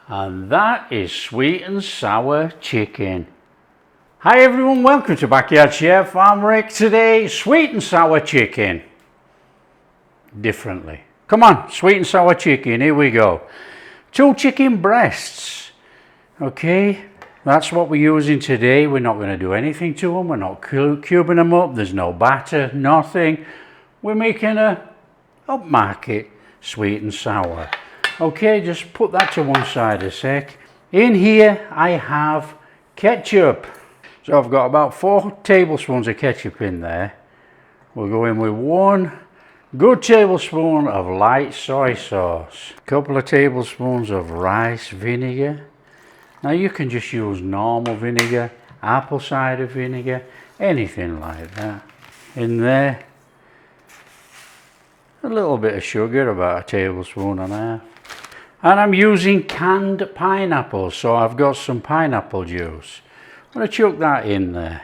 And that is sweet and sour chicken. Hi everyone, welcome to Backyard Chef. I'm Rick. Today, sweet and sour chicken. Differently. Come on, sweet and sour chicken, here we go. 2 chicken breasts. Okay, that's what we're using today. We're not going to do anything to them. We're not cubing them up. There's no batter, nothing. We're making a upmarket sweet and sour. Okay, just put that to one side a sec. In here I have ketchup. So I've got about 4 tablespoons of ketchup in there. We'll go in with 1 good tablespoon of light soy sauce. A couple of tablespoons of rice vinegar. Now you can just use normal vinegar, apple cider vinegar, anything like that. In there, a little bit of sugar, about 1.5 tablespoons. And I'm using canned pineapple, so I've got some pineapple juice. I'm going to chuck that in there.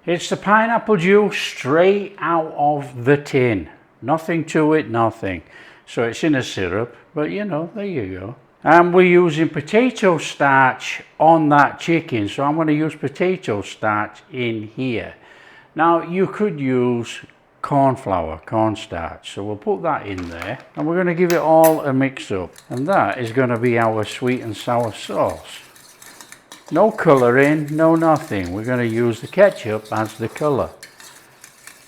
It's the pineapple juice straight out of the tin. Nothing to it, nothing. So it's in a syrup, but you know, there you go. And we're using potato starch on that chicken, so I'm going to use potato starch in here. Now you could use cornstarch, so we'll put that in there and we're going to give it all a mix up, and that is going to be our sweet and sour sauce. No colouring, no nothing. We're going to use the ketchup as the colour,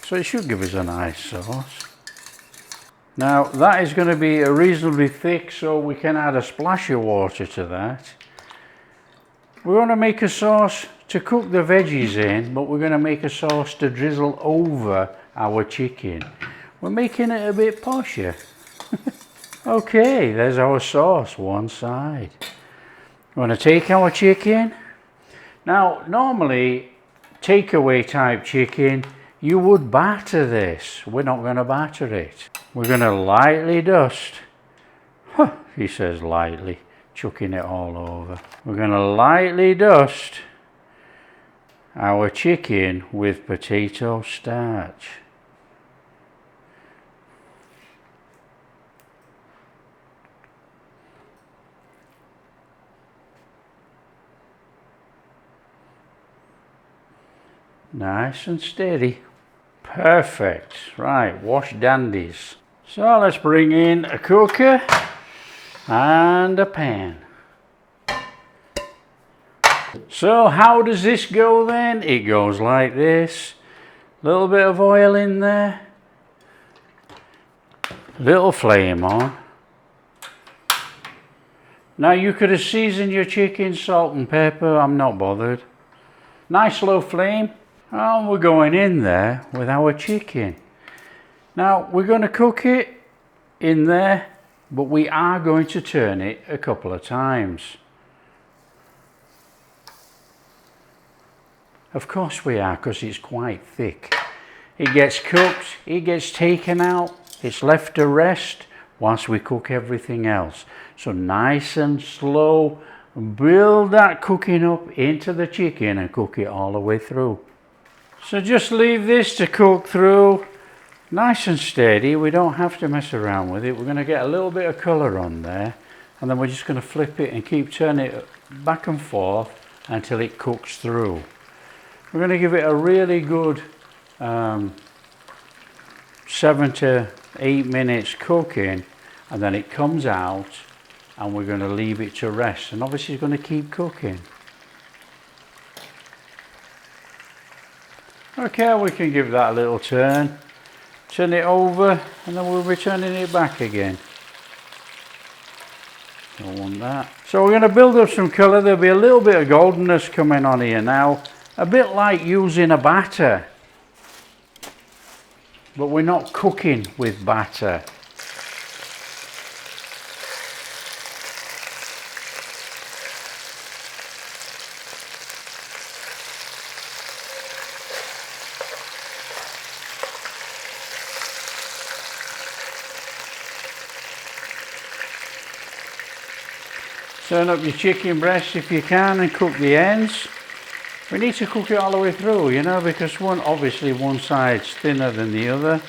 so it should give us a nice sauce. Now that is going to be a reasonably thick, so we can add a splash of water to that. We're going to make a sauce to cook the veggies in, but we're going to make a sauce to drizzle over our chicken. We're making it a bit posher. Okay, there's our sauce, one side. We're going to take our chicken. Now, normally, takeaway type chicken, you would batter this. We're not going to batter it. We're going to lightly dust. He says lightly, chucking it all over. We're going to lightly dust our chicken with potato starch. Nice and steady. Perfect. Right, wash dandies. So let's bring in a cooker and a pan. So how does this go then? It goes like this. Little bit of oil in there. Little flame on. Now you could have seasoned your chicken, salt and pepper. I'm not bothered. Nice low flame. And we're going in there with our chicken. Now we're going to cook it in there, but we are going to turn it a couple of times. Of course we are, because it's quite thick. It gets cooked, it gets taken out, it's left to rest whilst we cook everything else. So nice and slow, build that cooking up into the chicken and cook it all the way through. So just leave this to cook through, nice and steady. We don't have to mess around with it. We're going to get a little bit of colour on there, and then we're just going to flip it and keep turning it back and forth until it cooks through. We're going to give it a really good 7 to 8 minutes cooking, and then it comes out and we're going to leave it to rest, and obviously it's going to keep cooking. Okay, we can give that a little turn it over, and then we'll be turning it back again. Don't want that. So we're going to build up some colour. There'll be a little bit of goldenness coming on here now, a bit like using a batter, but we're not cooking with batter. Turn up your chicken breast if you can and cook the ends. We need to cook it all the way through, you know, because obviously one side's thinner than the other.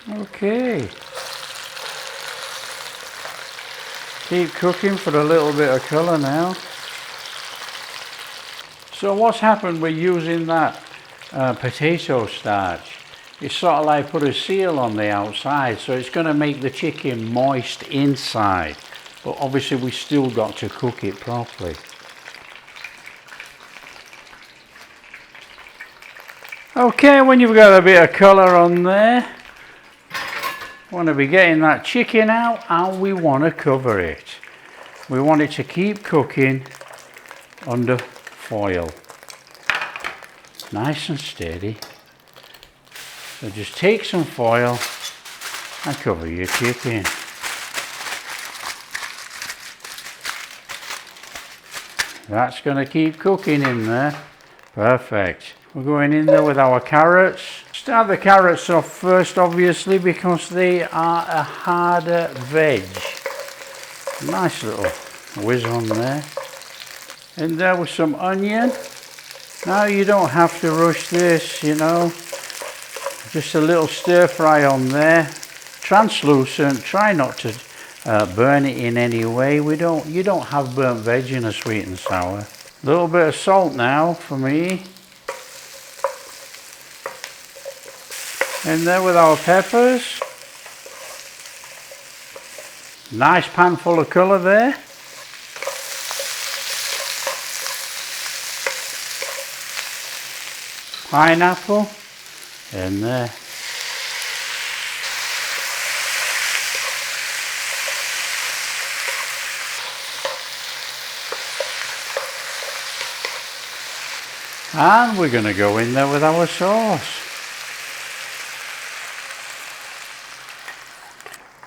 Okay. Keep cooking for a little bit of colour now. So what's happened with using that potato starch? It's sort of like put a seal on the outside, so it's going to make the chicken moist inside. But obviously we still got to cook it properly. Okay, when you've got a bit of colour on there, want to be getting that chicken out, and we want to cover it. We want it to keep cooking under foil, nice and steady. So just take some foil and cover your chicken. That's going to keep cooking in there. Perfect. We're going in there with our carrots. Start the carrots off first, obviously, because they are a harder veg. Nice little whiz on there. In there with some onion. Now you don't have to rush this, you know. Just a little stir fry on there. Translucent. Try not to burn it in any way. You don't have burnt veg in a sweet and sour. A little bit of salt now for me. In there with our peppers. Nice pan full of colour there. Pineapple in there. And we're going to go in there with our sauce.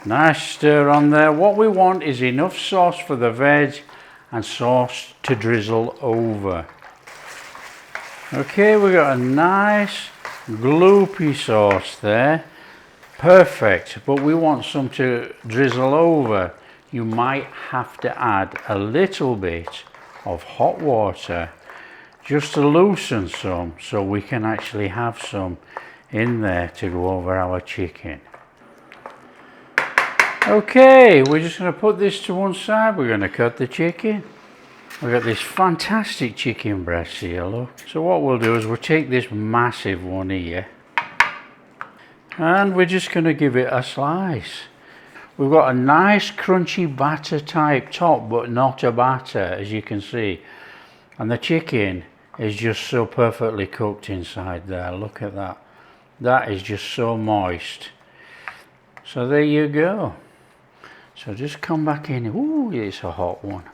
Nice stir on there. What we want is enough sauce for the veg and sauce to drizzle over. Okay, we got a nice gloopy sauce there. Perfect, but we want some to drizzle over. You might have to add a little bit of hot water just to loosen some, so we can actually have some in there to go over our chicken. Okay, we're just going to put this to one side. We're going to cut the chicken. We've got this fantastic chicken breast here, look. So what we'll do is we'll take this massive one here and we're just going to give it a slice. We've got a nice crunchy batter type top, but not a batter, as you can see. And the chicken is just so perfectly cooked inside there. Look at that. That is just so moist. So there you go. So just come back in. Ooh, it's a hot one.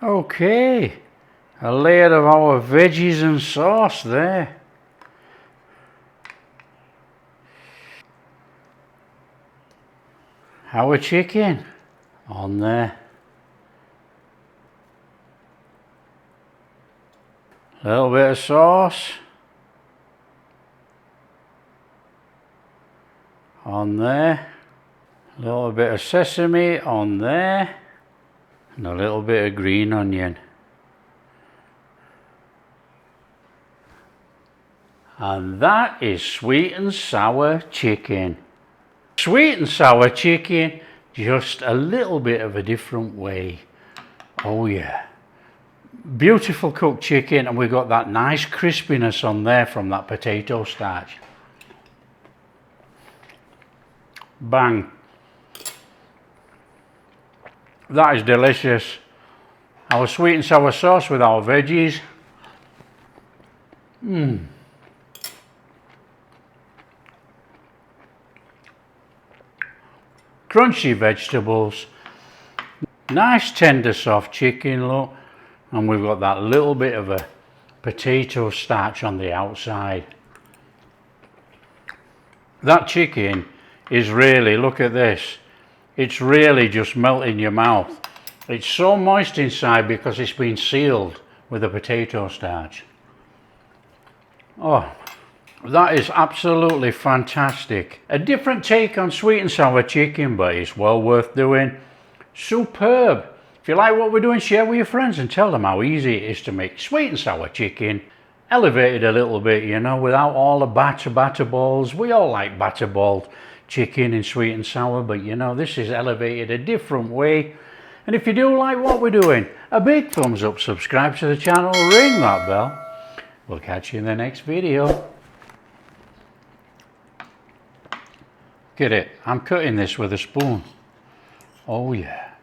Okay, a layer of our veggies and sauce there. Our chicken on there. A little bit of sauce on there. A little bit of sesame on there. And a little bit of green onion. And that is sweet and sour chicken. Sweet and sour chicken, just a little bit of a different way. Oh yeah. Beautiful cooked chicken, and we've got that nice crispiness on there from that potato starch. Bang. That is delicious. Our sweet and sour sauce with our veggies. Crunchy vegetables. Nice tender soft chicken, look. And we've got that little bit of a potato starch on the outside. That chicken is really, look at this. It's really just melting your mouth. It's so moist inside because it's been sealed with a potato starch. Oh, that is absolutely fantastic. A different take on sweet and sour chicken, but it's well worth doing. Superb. If you like what we're doing, share with your friends and tell them how easy it is to make sweet and sour chicken. Elevated a little bit, you know, without all the batter balls. We all like batter balls. chicken in sweet and sour, but you know, this is elevated a different way. And if you do like what we're doing, a big thumbs up, subscribe to the channel, ring that bell. We'll catch you in the next video. Look at it, I'm cutting this with a spoon. Oh yeah.